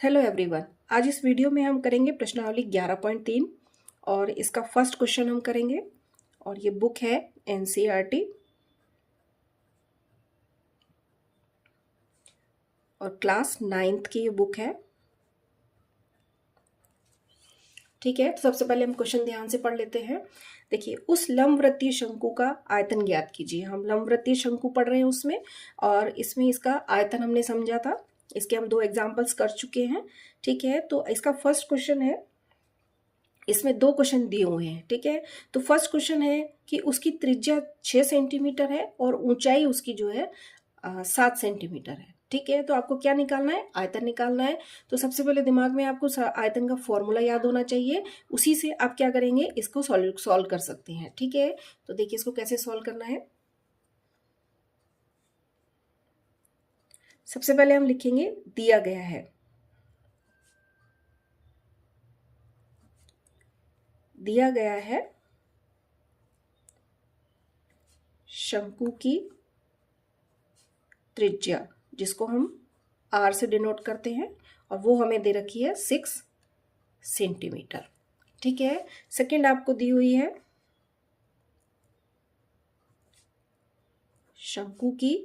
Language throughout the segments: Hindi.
Hello everyone. आज इस वीडियो में हम करेंगे प्रश्नावली 11.3 और इसका फर्स्ट क्वेश्चन हम करेंगे और ये बुक है एनसीईआरटी और क्लास 9th की ये बुक है। ठीक है, तो सबसे पहले हम क्वेश्चन ध्यान से पढ़ लेते हैं। देखिए, उस लंबवृत्तीय शंकु का आयतन ज्ञात कीजिए। हम लंबवृत्तीय शंकु पढ़ रहे हैं उसमें, और इसमें इसका आयतन हमने समझा था। इसके हम 2 एग्जाम्पल्स कर चुके हैं। ठीक है, तो इसका फर्स्ट क्वेश्चन है, इसमें 2 क्वेश्चन दिए हुए हैं। ठीक है, तो फर्स्ट क्वेश्चन है कि उसकी त्रिज्या 6 सेंटीमीटर है और ऊंचाई उसकी जो है 7 सेंटीमीटर है। ठीक है, तो आपको क्या निकालना है? आयतन निकालना है। तो सबसे पहले दिमाग में आपको आयतन का फॉर्मूला याद होना चाहिए, उसी से आप क्या करेंगे, इसको सॉल्व कर सकते हैं। ठीक है, तो देखिए इसको कैसे सॉल्व करना है। सबसे पहले हम लिखेंगे दिया गया है, दिया गया है शंकु की त्रिज्या, जिसको हम R से डिनोट करते हैं, और वो हमें दे रखी है 6 सेंटीमीटर। ठीक है, सेकंड आपको दी हुई है शंकु की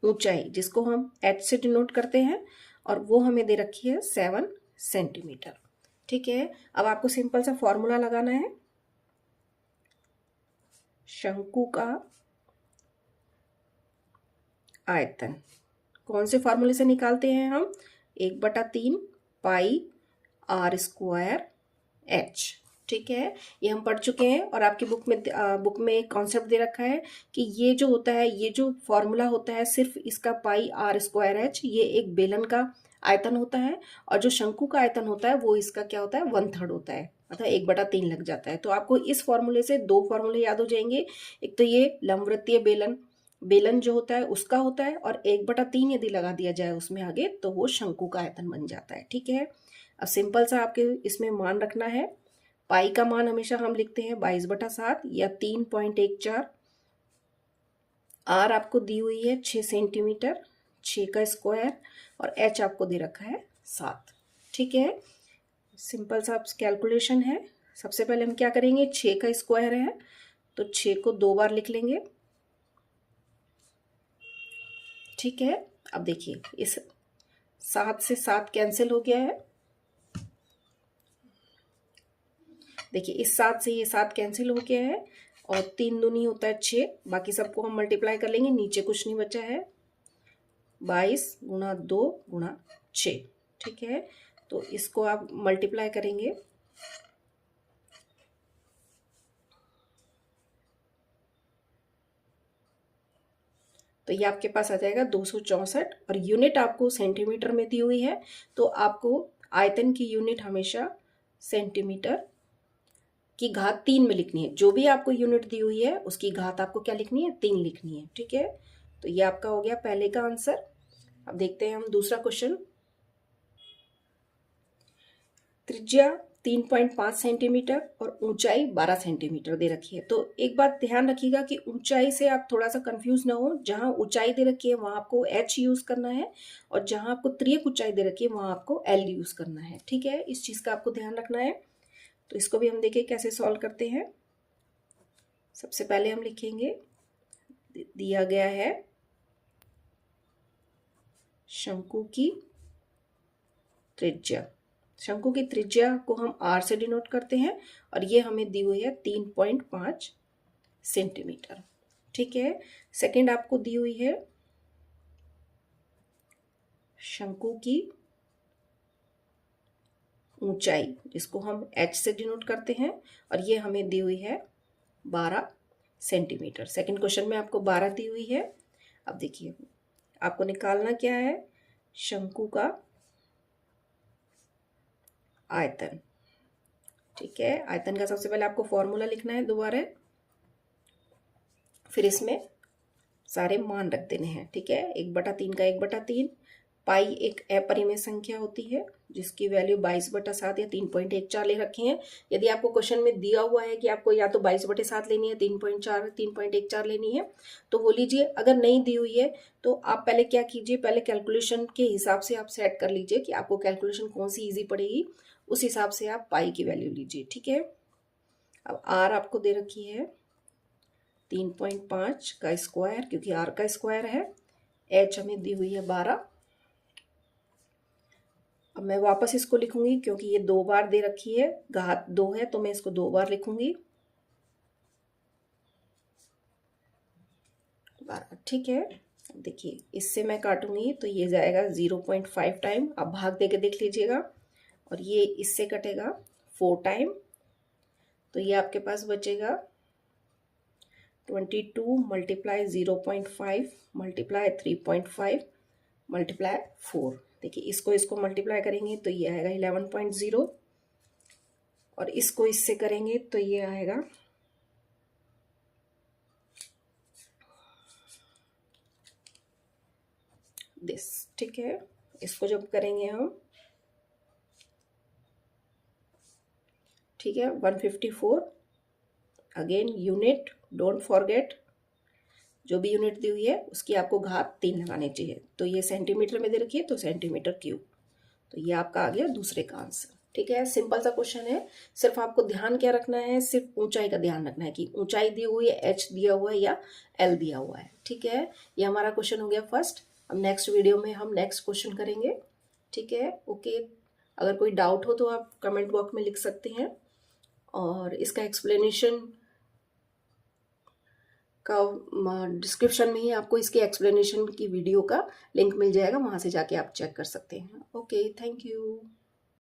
ऊंचाई, जिसको हम H से डिनोट करते हैं, और वो हमें दे रखी है 7 सेंटीमीटर। ठीक है, अब आपको सिंपल सा फॉर्मूला लगाना है। शंकु का आयतन कौन से फॉर्मूले से निकालते हैं हम? 1/3 पाई R स्क्वायर H। ठीक है, ये हम पढ़ चुके हैं, और आपकी बुक में एक कॉन्सेप्ट दे रखा है कि ये जो होता है, ये जो फॉर्मूला होता है, सिर्फ इसका पाई R स्क्वायर H, ये एक बेलन का आयतन होता है, और जो शंकु का आयतन होता है वो इसका क्या होता है, 1/3 होता है, मतलब 1/3 लग जाता है। तो आपको इस फॉर्मूले से 2 फॉर्मूले याद हो जाएंगे। एक तो ये लंबवृत्तीय बेलन जो होता है उसका होता है, और 1/3 यदि लगा दिया जाए उसमें आगे, तो वो शंकु का आयतन बन जाता है। ठीक है, अब सिंपल सा आपके इसमें मान रखना है। पाई का मान हमेशा हम लिखते हैं 22/7 या 3.14। R आपको दी हुई है 6 सेंटीमीटर, 6 का स्क्वायर, और H आपको दे रखा है 7। ठीक है, सिंपल सा कैलकुलेशन है। सबसे पहले हम क्या करेंगे, 6 का स्क्वायर है तो 6 को 2 बार लिख लेंगे। ठीक है, अब देखिए इस 7 से 7 कैंसिल हो गया है। देखिए इस 7 से ये 7 कैंसिल हो गया है, और 3 दूनी होता है 6, बाकी सबको हम मल्टीप्लाई कर लेंगे, नीचे कुछ नहीं बचा है। 22 गुणा 2 गुणा 6। ठीक है, तो इसको आप मल्टीप्लाई करेंगे तो ये आपके पास आ जाएगा 264, और यूनिट आपको सेंटीमीटर में दी हुई है, तो आपको आयतन की यूनिट हमेशा सेंटीमीटर की घात 3 में लिखनी है। जो भी आपको यूनिट दी हुई है उसकी घात आपको क्या लिखनी है, 3 लिखनी है। ठीक है, तो ये आपका हो गया पहले का आंसर। अब देखते हैं हम दूसरा क्वेश्चन। त्रिज्या 3.5 सेंटीमीटर और ऊंचाई 12 सेंटीमीटर दे रखी है। तो एक बात ध्यान रखिएगा कि ऊंचाई से आप थोड़ा सा कंफ्यूज ना हो। जहां ऊंचाई दे रखी है वहां आपको H यूज करना है, और जहां आपको त्रियक ऊंचाई दे रखी है वहां आपको L यूज करना है। ठीक है, इस चीज का आपको ध्यान रखना है। तो इसको भी हम देखिए कैसे सॉल्व करते हैं। सबसे पहले हम लिखेंगे दिया गया है शंकु की त्रिज्या। शंकु की त्रिज्या को हम R से डिनोट करते हैं, और ये हमें दी हुई है 3.5 सेंटीमीटर। ठीक है, सेकंड आपको दी हुई है शंकु की ऊंचाई, जिसको हम H से डिनोट करते हैं, और ये हमें दी हुई है 12 सेंटीमीटर। सेकंड क्वेश्चन में आपको 12 दी हुई है। अब देखिए आपको निकालना क्या है, शंकु का आयतन। ठीक है, आयतन का सबसे पहले आपको फॉर्मूला लिखना है दोबारा, फिर इसमें सारे मान रख देने हैं। ठीक है, 1/3 का 1/3, पाई एक अपरिमेय संख्या होती है, जिसकी वैल्यू 22/7 या 3.14 ले रखे हैं। यदि आपको क्वेश्चन में दिया हुआ है कि आपको या तो 22/7 लेनी है, 3.4, 3.14 लेनी है, तो वो लीजिए। अगर नहीं दी हुई है तो आप पहले क्या कीजिए, पहले कैलकुलेशन के हिसाब से आप सेट कर लीजिए कि आपको कैलकुलेशन कौन सी ईजी पड़ेगी, उस हिसाब से आप पाई की वैल्यू लीजिए, ठीक है। अब आर आपको दे रखी है 3.5 का स्क्वायर, क्योंकि आर का स्क्वायर है। एच हमें दी हुई है 12। अब मैं वापस इसको लिखूंगी, क्योंकि ये 2 बार दे रखी है, घात 2 है, तो मैं इसको 2 बार लिखूंगी, 12, ठीक है। देखिए इससे मैं काटूंगी तो ये जाएगा 0.5 टाइम। आप भाग दे के देख लीजिएगा। और ये इससे कटेगा 4 टाइम, तो ये आपके पास बचेगा 22 मल्टीप्लाई 0.5 मल्टीप्लाई 3.5 मल्टीप्लाई 4। देखिए इसको मल्टीप्लाई करेंगे तो ये आएगा 11.0, और इसको इससे करेंगे तो ये आएगा दिस, ठीक है। इसको जब करेंगे हम, ठीक है, 154। अगेन यूनिट, डोंट फॉरगेट, जो भी यूनिट दी हुई है उसकी आपको घात 3 लगानी चाहिए। तो ये सेंटीमीटर में दे रखी है तो सेंटीमीटर क्यूब, तो ये आपका आ गया दूसरे का आंसर, ठीक है। सिंपल सा क्वेश्चन है। सिर्फ आपको ध्यान क्या रखना है, सिर्फ ऊंचाई का ध्यान रखना है कि ऊंचाई दी हुई है, एच दिया हुआ है या एल दिया हुआ है, ठीक है। ये हमारा क्वेश्चन हो गया फर्स्ट। अब नेक्स्ट वीडियो में हम नेक्स्ट क्वेश्चन करेंगे, ठीक है। ओके, अगर कोई डाउट हो तो आप कमेंट बॉक्स में लिख सकते हैं, और इसका एक्सप्लेनेशन का डिस्क्रिप्शन में ही आपको इसके एक्सप्लेनेशन की वीडियो का लिंक मिल जाएगा, वहाँ से जाके आप चेक कर सकते हैं। Okay, thank you.